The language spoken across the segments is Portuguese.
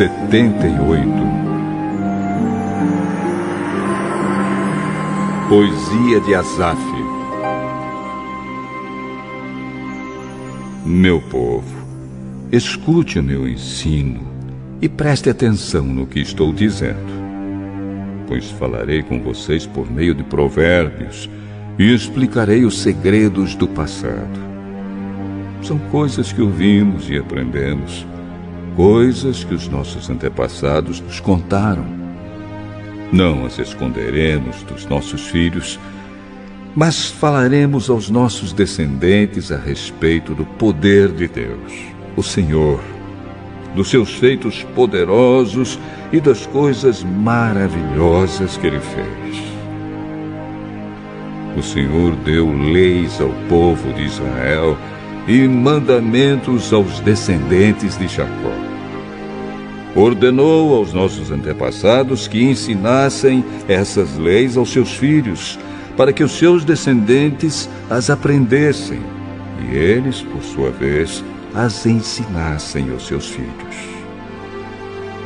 78. Poesia de Asaf. Meu povo, escute o meu ensino e preste atenção no que estou dizendo, pois falarei com vocês por meio de provérbios e explicarei os segredos do passado. São coisas que ouvimos e aprendemos, coisas que os nossos antepassados nos contaram. Não as esconderemos dos nossos filhos, mas falaremos aos nossos descendentes a respeito do poder de Deus, o Senhor, dos seus feitos poderosos e das coisas maravilhosas que Ele fez. O Senhor deu leis ao povo de Israel e mandamentos aos descendentes de Jacó. Ordenou aos nossos antepassados que ensinassem essas leis aos seus filhos, para que os seus descendentes as aprendessem, e eles, por sua vez, as ensinassem aos seus filhos.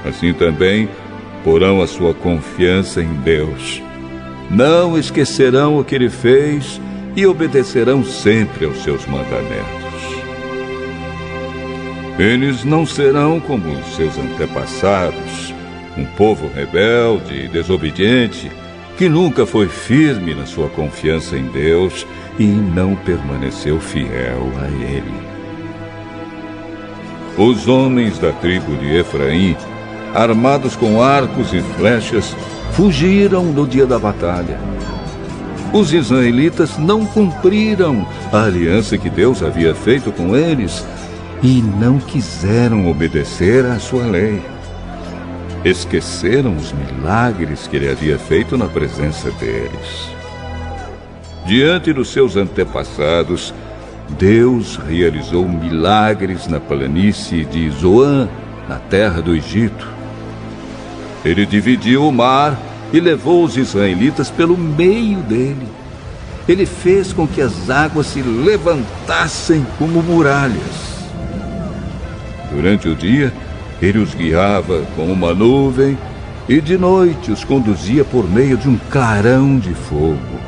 Assim também porão a sua confiança em Deus. Não esquecerão o que Ele fez e obedecerão sempre aos seus mandamentos. Eles não serão como os seus antepassados, um povo rebelde e desobediente, que nunca foi firme na sua confiança em Deus e não permaneceu fiel a Ele. Os homens da tribo de Efraim, armados com arcos e flechas, fugiram no dia da batalha. Os israelitas não cumpriram a aliança que Deus havia feito com eles e não quiseram obedecer à sua lei. Esqueceram os milagres que Ele havia feito na presença deles. Diante dos seus antepassados, Deus realizou milagres na planície de Zoan, na terra do Egito. Ele dividiu o mar e levou os israelitas pelo meio dele. Ele fez com que as águas se levantassem como muralhas. Durante o dia, Ele os guiava com uma nuvem e de noite os conduzia por meio de um clarão de fogo.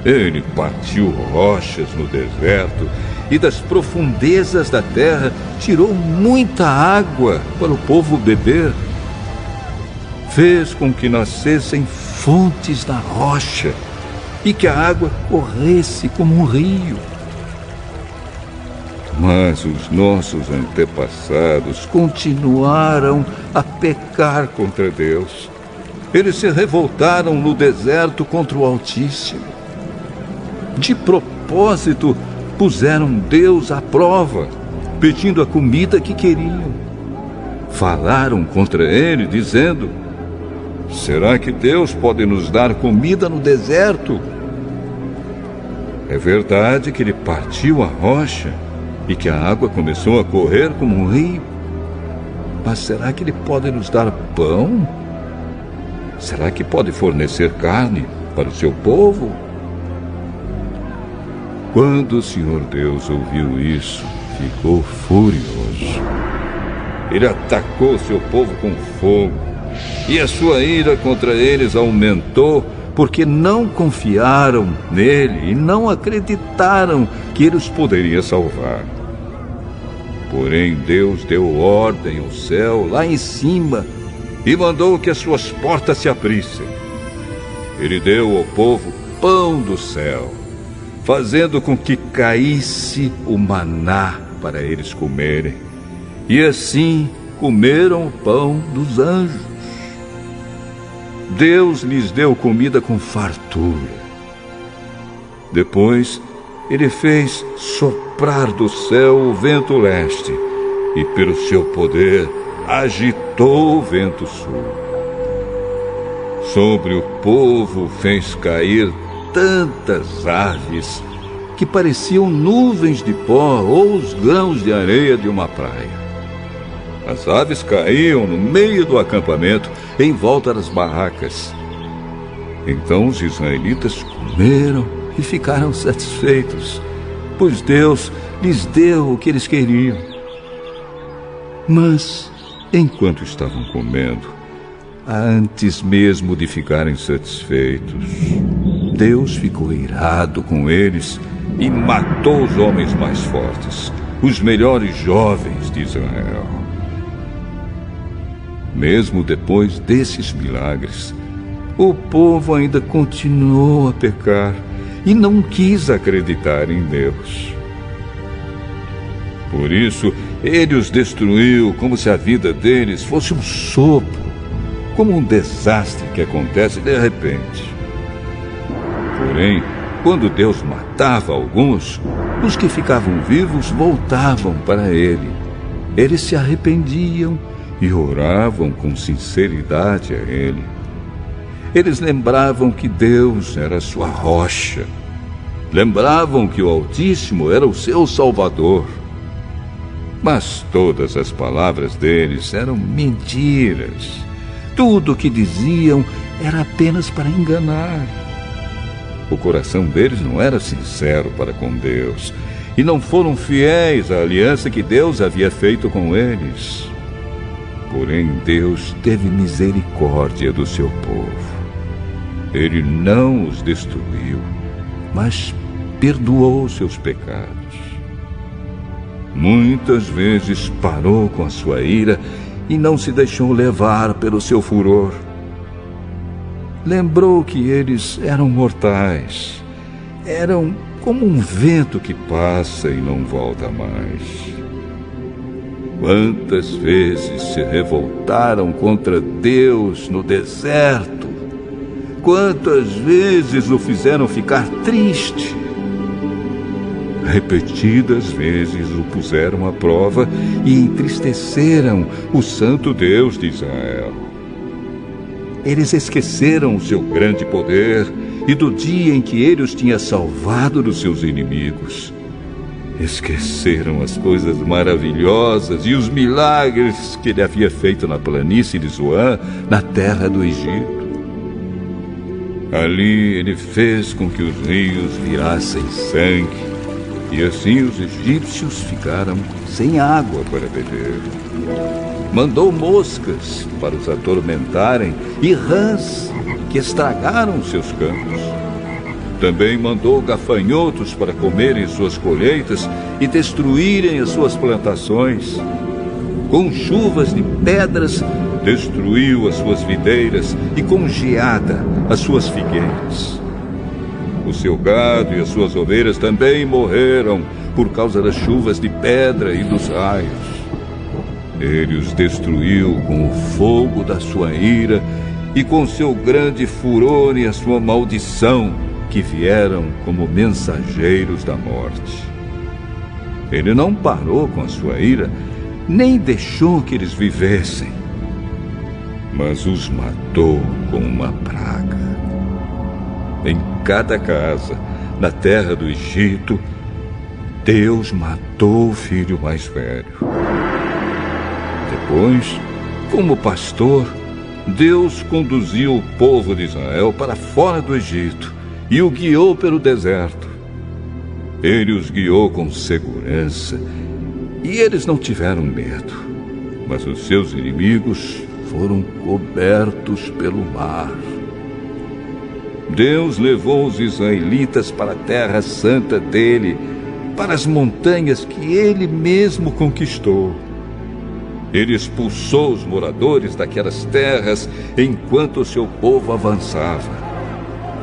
Ele partiu rochas no deserto e das profundezas da terra tirou muita água para o povo beber. Fez com que nascessem fontes na rocha e que a água corresse como um rio. Mas os nossos antepassados continuaram a pecar contra Deus. Eles se revoltaram no deserto contra o Altíssimo. De propósito, puseram Deus à prova, pedindo a comida que queriam. Falaram contra Ele, dizendo: será que Deus pode nos dar comida no deserto? É verdade que Ele partiu a rocha e que a água começou a correr como um rio. Mas será que Ele pode nos dar pão? Será que pode fornecer carne para o seu povo? Quando o Senhor Deus ouviu isso, ficou furioso. Ele atacou seu povo com fogo, e a sua ira contra eles aumentou, porque não confiaram nele e não acreditaram que ele os poderia salvar. Porém, Deus deu ordem ao céu lá em cima e mandou que as suas portas se abrissem. Ele deu ao povo pão do céu, fazendo com que caísse o maná para eles comerem. E assim comeram o pão dos anjos. Deus lhes deu comida com fartura. Depois, Ele fez soprar do céu o vento leste e, pelo seu poder, agitou o vento sul. Sobre o povo fez cair tantas aves que pareciam nuvens de pó ou os grãos de areia de uma praia. As aves caíam no meio do acampamento, em volta das barracas. Então os israelitas comeram e ficaram satisfeitos, pois Deus lhes deu o que eles queriam. Mas Enquanto estavam comendo, antes mesmo de ficarem satisfeitos, Deus ficou irado com eles e matou os homens mais fortes, os melhores jovens de Israel. Mesmo depois desses milagres, o povo ainda continuou a pecar e não quis acreditar em Deus. Por isso, ele os destruiu como se a vida deles fosse um sopro, como um desastre que acontece de repente. Porém, quando Deus matava alguns, os que ficavam vivos voltavam para ele. Eles se arrependiam e oravam com sinceridade a ele. Eles lembravam que Deus era sua rocha. Lembravam que o Altíssimo era o seu Salvador. Mas todas as palavras deles eram mentiras. Tudo o que diziam era apenas para enganar. O coração deles não era sincero para com Deus, e não foram fiéis à aliança que Deus havia feito com eles. Porém, Deus teve misericórdia do seu povo. Ele não os destruiu, mas perdoou seus pecados. Muitas vezes parou com a sua ira e não se deixou levar pelo seu furor. Lembrou que eles eram mortais, eram como um vento que passa e não volta mais. Quantas vezes se revoltaram contra Deus no deserto? Quantas vezes o fizeram ficar triste? Repetidas vezes o puseram à prova e entristeceram o santo Deus de Israel. Eles esqueceram o seu grande poder e do dia em que ele os tinha salvado dos seus inimigos. Esqueceram as coisas maravilhosas e os milagres que ele havia feito na planície de Zoan, na terra do Egito. Ali ele fez com que os rios virassem sangue, e assim os egípcios ficaram sem água para beber. Mandou moscas para os atormentarem e rãs que estragaram seus campos. Também mandou gafanhotos para comerem suas colheitas e destruírem as suas plantações. Com chuvas de pedras, destruiu as suas videiras e com geada as suas figueiras. O seu gado e as suas ovelhas também morreram por causa das chuvas de pedra e dos raios. Ele os destruiu com o fogo da sua ira e com seu grande furor e a sua maldição, que vieram como mensageiros da morte. Ele não parou com a sua ira, nem deixou que eles vivessem, mas os matou com uma praga. Em cada casa, na terra do Egito, Deus matou o filho mais velho. Depois, como pastor, Deus conduziu o povo de Israel para fora do Egito e o guiou pelo deserto. Ele os guiou com segurança e eles não tiveram medo, mas os seus inimigos foram cobertos pelo mar. Deus levou os israelitas para a terra santa dele, para as montanhas que ele mesmo conquistou. Ele expulsou os moradores daquelas terras enquanto o seu povo avançava.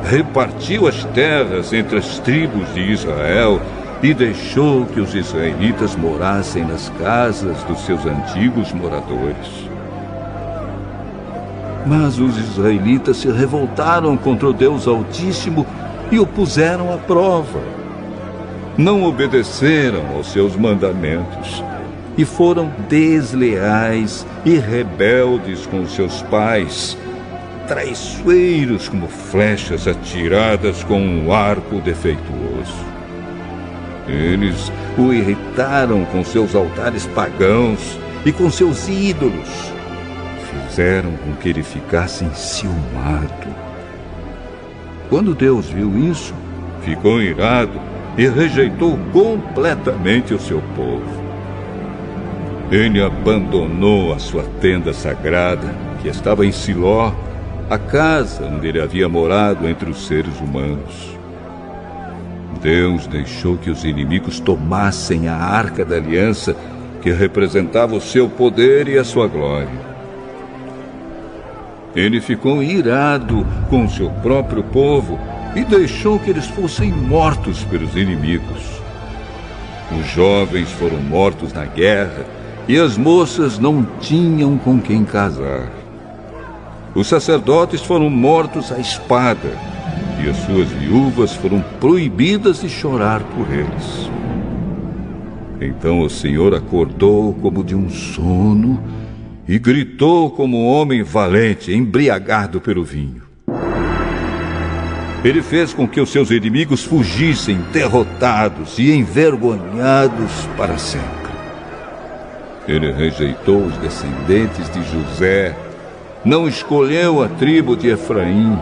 Repartiu as terras entre as tribos de Israel e deixou que os israelitas morassem nas casas dos seus antigos moradores. Mas os israelitas se revoltaram contra o Deus Altíssimo e o puseram à prova. Não obedeceram aos seus mandamentos e foram desleais e rebeldes com os seus pais, traiçoeiros como flechas atiradas com um arco defeituoso. Eles o irritaram com seus altares pagãos e com seus ídolos. Fizeram com que ele ficasse enciumado. Quando Deus viu isso, ficou irado e rejeitou completamente o seu povo. Ele abandonou a sua tenda sagrada, que estava em Siló, a casa onde ele havia morado entre os seres humanos. Deus deixou que os inimigos tomassem a Arca da Aliança, que representava o seu poder e a sua glória. Ele ficou irado com o seu próprio povo e deixou que eles fossem mortos pelos inimigos. Os jovens foram mortos na guerra e as moças não tinham com quem casar. Os sacerdotes foram mortos à espada e as suas viúvas foram proibidas de chorar por eles. Então o Senhor acordou como de um sono e gritou como um homem valente, embriagado pelo vinho. Ele fez com que os seus inimigos fugissem derrotados e envergonhados para sempre. Ele rejeitou os descendentes de José, não escolheu a tribo de Efraim.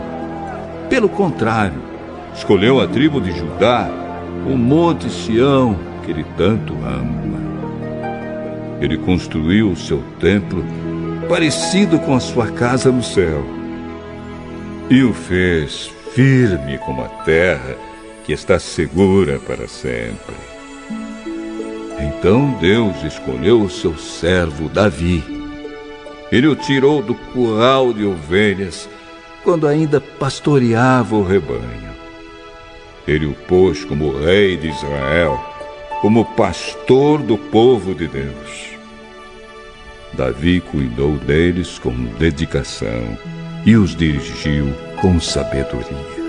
Pelo contrário, escolheu a tribo de Judá, o monte Sião, que ele tanto ama. Ele construiu o seu templo parecido com a sua casa no céu e o fez firme como a terra que está segura para sempre. Então Deus escolheu o seu servo Davi. Ele o tirou do curral de ovelhas quando ainda pastoreava o rebanho. Ele o pôs como rei de Israel, como pastor do povo de Deus. Davi cuidou deles com dedicação e os dirigiu com sabedoria.